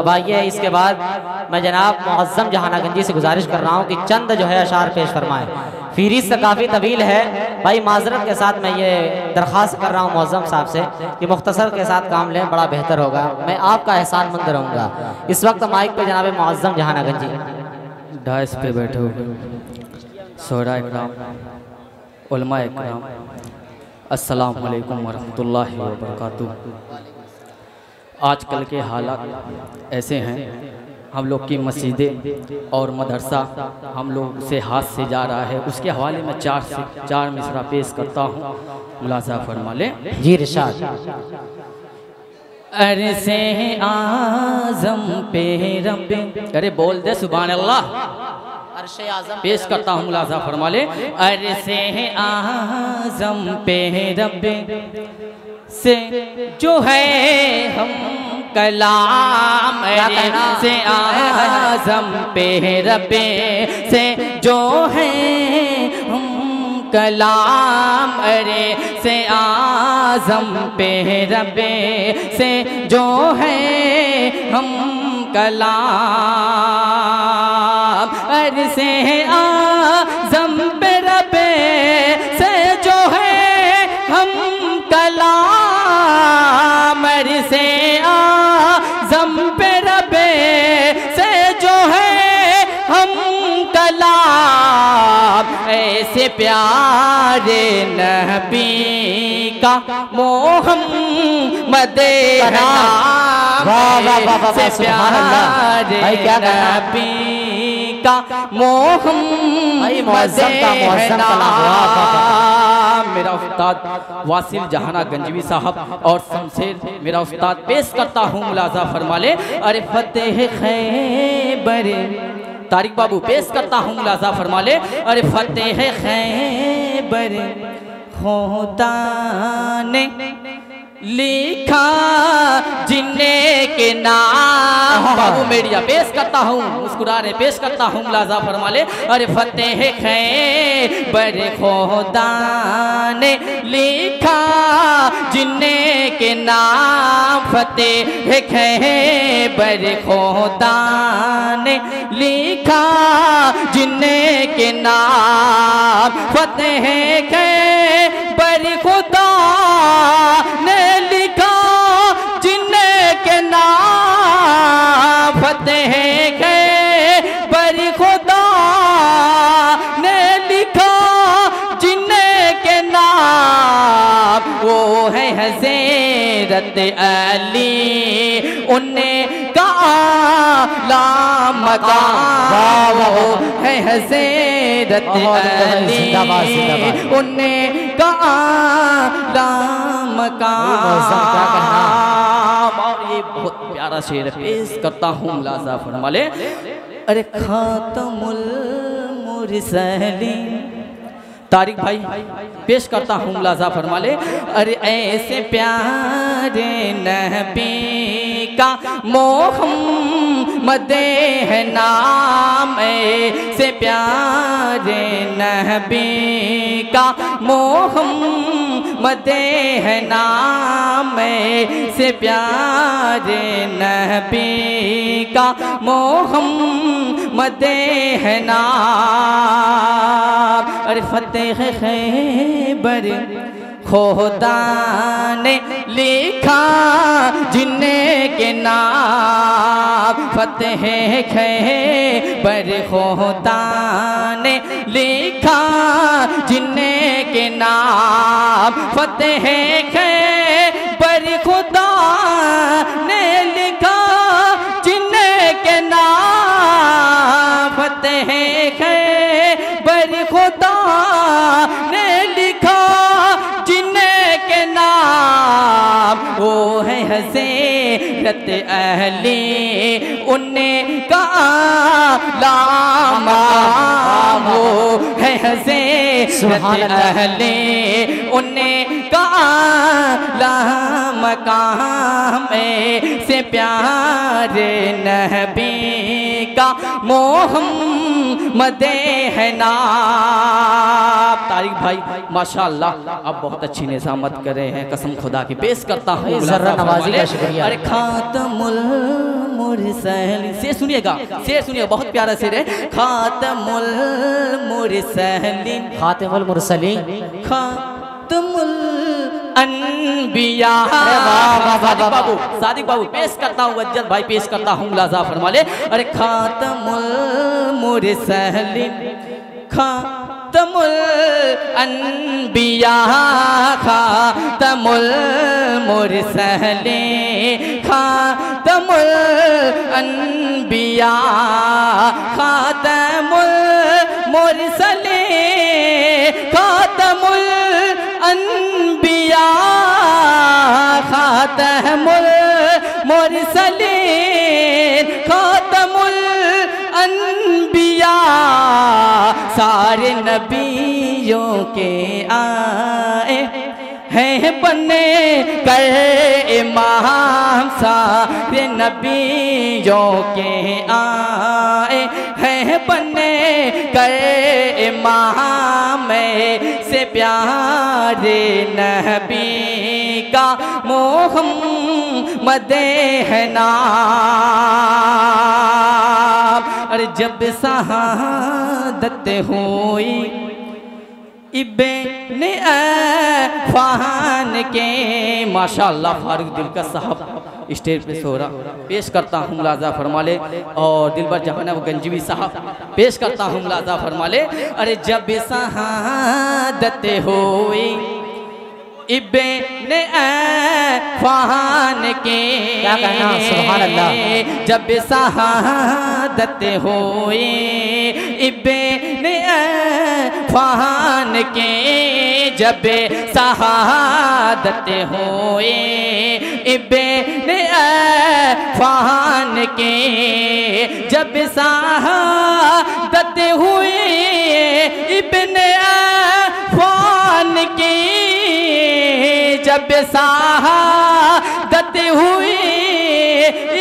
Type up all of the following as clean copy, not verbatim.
अब आइए इसके बाद मैं जनाब मुअज़्ज़म जहानागंजी से गुजारिश कर रहा हूँ कि चंद जो है अशार पेश फरमाएँ। फीरिस से काफ़ी तवील है भाई, माजरत के साथ मैं ये दरख्वास्त कर रहा हूँ मुअज़्ज़म साहब से कि मुख्तसर के साथ काम लें, बड़ा बेहतर होगा। मैं आपका एहसानमंद रहूँगा। इस वक्त माइक पे जनाब मुअज़्ज़म जहानागंजी डाइस पे बैठे हुए शोहरा इकराम, उलमा इकराम, अस्सलाम वालेकुम वरहमतुल्लाहि वबरकातुहू। आजकल के हालात ऐसे हैं, हम लोग की मस्जिदें और मदरसा हम लोग से हाथ से जा रहा है। उसके हवाले में चार मिसरा पेश करता हूँ, मुलाज़ा फरमा ले जी इरशाद। अरसे आज़म पे रब्बे, अरे बोल दे सुभान अल्लाह। अर्शे आज़म पेश करता हूँ, मुलाज़ा फरमा ले। अरसे आज़म पे रब्बे से जो है हम कलाम, से आज़म पे रब्बे से जो है हम कलाम, अरे से आज़म पे रब्बे से जो है हम कलाम, अरे से आज़म पे रब्बे से जो है हम कलाम, अरे से आज़म पे रब्बे से जो है हम कलाम, ऐसे प्यारे नबी का मोहम्मद नाम, ऐसे प्यारे नबी का मोहम्मद नाम। मेरा उस्ताद वासिल जहानागंजवी साहब और शमशेर मेरा उस्ताद पेश करता हूँ, मुलाज़ा फरमा ले। अरे फतेह खैबर, तारिक बाबू पेश करता हूँ, मुलाज़ा फरमा ले। अरे फतेह खैबर खुदा ने लिखा जिन्ने के नाम, बाबू मेडिया पेश करता हूँ, मुस्कुराने पेश करता हूँ, मुलाज़ा फरमा ले। अरे फतेह खैबर खुदा ने लिखा जिन्ने के नाम, फतेह खैबर खुदा ने लिखा जिन्ने के नाम, फतेह खैबर खुदा ने लिखा जिन्ने के नाम, फतेह खैबर खुदा ने लिखा जिन्ने के नाम, वो है हज़रत अली उन्ने का आला मकाम, वो है हज़रत अली उन्ने का आला मकाम। और ये बहुत प्यारा शेर पेश करता हूँ, मुलाज़ा फरमा ले। अरे खातमुल मुरसलीन, तारिक भाई पेश करता हूँ, मुलाज़ा फरमा ले। अरे ऐसे प्यारे नबी का मोहम्मद है नाम, ऐसे प्यारे नबी का मोहम्मद है नाम, ऐसे प्यारे नबी का मोहम्मद है नाम। अरे फतेह खैबर खुदा ने लिखा जिन्ने के नाम, फतेह खैबर खुदा ने लिखा जिन्ने के नाम, फतेह खैबर खुदा ने लिखा जिन्ने के नाम, फतेह खैबर खुदा ने लिखा जिन्ने के नाम, वो है हज़रत अली उन्ने का आला मकाम, वो है हज़रत अली उन्ने का आला मकाम, से प्यारे नबी का मोहम्मद मदे है नाब। तारिक भाई माशाअल्लाह आप बहुत अच्छी निज़ामत कर रहे हैं, कसम खुदा की पेश करता हूँ। ज़र्रा नवाज़ी का शुक्रिया। अरे खातमुल मुरसलीन, शेर सुनिएगा, शेर सुनिएगा, बहुत प्यारा शेर है। खातमुल मुरसलीन, खातिमुल मुरसलीन, खातमुल अनबिया। सादिक बाबू पेश करता हूँ, अज्जद भाई पेश करता हूँ, मुलाजा फरमा ले। अरे खातमुल मुरसलीन, खातमुल अनबिया, खातमुल मुरसलीन, खातमुल अनबिया, खातमुल मुरसलीन, खातमुल अनबिया, खातमुल मुरसलीन, खातमुल अनबिया। सारे नबियों के आए हैं बने कर इमाम, सारे नबियों के आए हैं बने कर इमाम, से प्यारे नबी का मोहम्मद है नाम। अरे जब शहादत हुई इब्ने अफ़ान के, माशाअल्लाह फारूक दिलकश साहब स्टेज पे सोहरा पेश करता हूँ, मुलाजा फरमा ले। और दिलबर जहानब गंजवी साहब पेश करता हूँ, मुलाजा फरमा ले। अरे जब शहादत हुई इब्ने अफ़ान के, क्या कहना, सुभान अल्लाह। जब शहादत हुई इब्ने अफ़ान के, जब शहादत हुई इब्ने अफ़ान के, जब शहादत हुई इब्ने अफ़ान की, जब शहादत हुई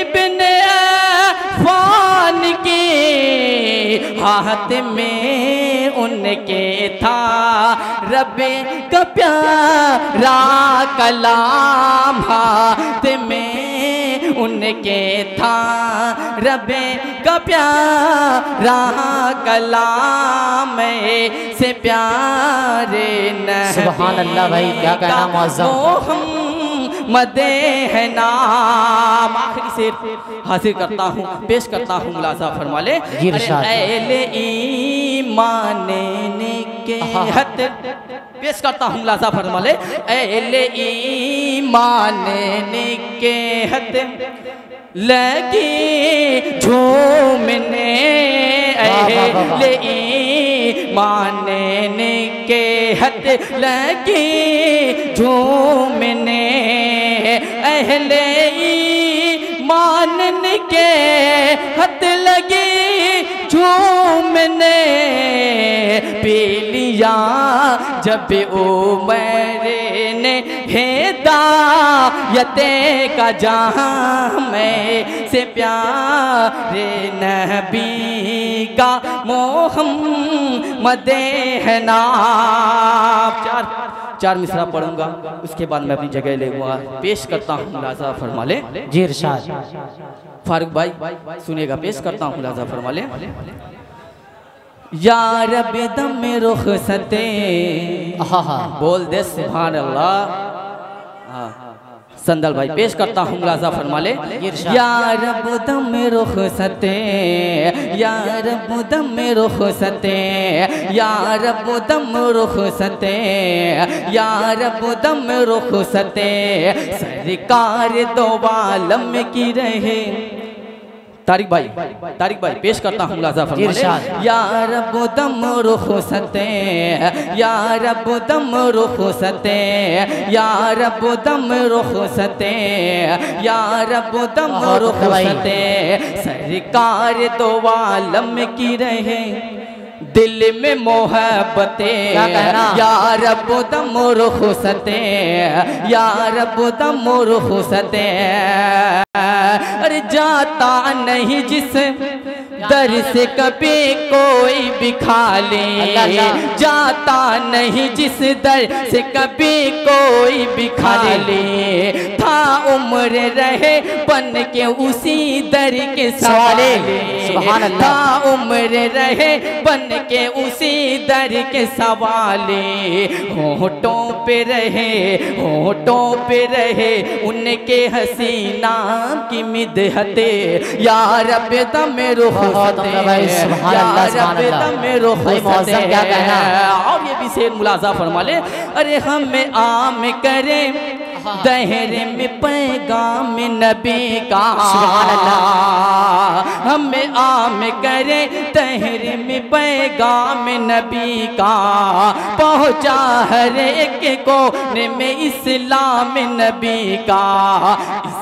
इब्ने अफ़ान की, हाथ में उनके था रब्बे का प्यारा कलाम, हाथ में उनके था रब्बे का प्यारा कलाम, से प्यारे नबी। सुभान अल्लाह भाई, क्या कहना मुअज़्ज़म। मदे है नाम। आखिरी शेर हासिल करता हूँ, पेश करता हूँ, मुलाजा फरमा ले। अहले ईमान के हद पेश करता हूँ, मुलाजा फरमा ले। अहले ईमान के हद लगी झूमने, अहले ईमान के हद लगी झूमने, अहले ईमान के हद लगी झूमने, पी लिया जब उमर ने हिदायते का जाम, से प्यारे नबी का मोहम्मद है नाम। चार मिसरा पढ़ूंगा, उसके बाद मैं अपनी जगह लेऊंगा, पेश करता हूँ, मुलाजा फरमा ले। जी इरशाद। फारूक भाई सुनिएगा, पेश करता हूँ, मुलाजा फरमा ले। या रब दम रुखसते, बोल दे सुभान अल्लाह। संदल भाई पेश करता हूँ, मुलाजा फरमा ले। या रब दम रुखसते, या रब दम रुखसते, या रब दम रुखसते, या रब दम रुखसते, सरकार दो आलम की रहे। तारिक भाई पेश करता हूँ, मुलाजा फरमा ले। या रब दम रुखसते, या रब दम रुखसते, या रब दम रुखसते, या रब दम रुखसते, सरकार दो आलम की रहे। दिल में मोहब्बते, या रब दम रुखसते, या रब दम रुखसते, अरे जाता नहीं जिस दर से कभी कोई भी खाली जाता नहीं, जिस दर से कभी कोई भी खाली था उम्र रहे बन के उसी दर के सवाले, था उम्र रहे बन के उसी दर के सवाले। होठों पे रहे, होठों पे रहे उनके हसीना की मिदहते, या रब दम रुखसते, या रब दम रुखसते। और ये भी शेर मुलाजा फरमा ले, अरे हमें आम करे दहरे में पैगाम नबी का, हमें आम करे दहरे में पैगाम नबी का, पहुँचा हर एक कोने में इस्लाम नबी का,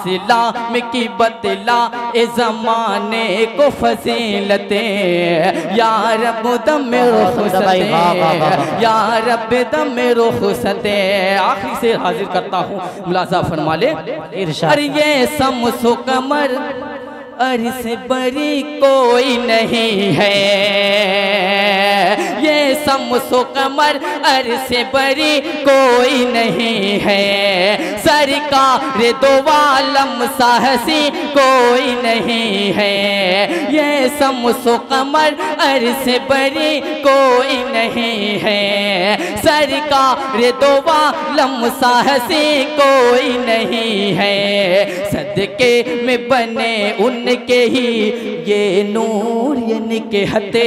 इस्लाम की बतला ए ज़माने को फजीलते, या रब दम रुखसते, या रब दम रुखसते। आखिरी से हाजिर करता हूँ, मुलाजा फरमा ले, अरे ये समसो कमर अर से बड़ी कोई नहीं है, ये समसो कमर अर से बड़ी कोई नहीं है, सरकार दो आलम साहसी कोई नहीं है, ये समसो कमर अर से बड़ी कोई नहीं है, सरकार दो आलम साहसी कोई नहीं है, सदके में बने उनके ही ये नूर ये निकहते,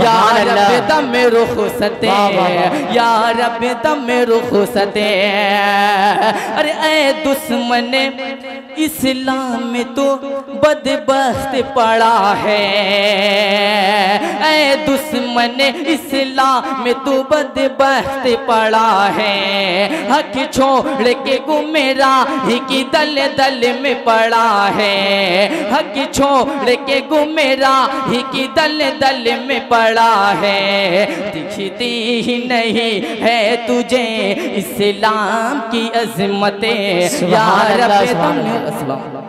या रब दम रुखसते, या रब दम रुखसते। अरे ऐ दुश्मन इस्लाम में तो बदबख्त पड़ा है, ऐ दुश्मन इस्लाम में तो बदबख्त पड़ा है, हक छोड़ के गुमराही की दल दल में पड़ा है, हक छोड़ के गुमराही की दल दल में पड़ा है, दिखती ही नहीं है तुझे इस्लाम की अज़मतें, या रब दम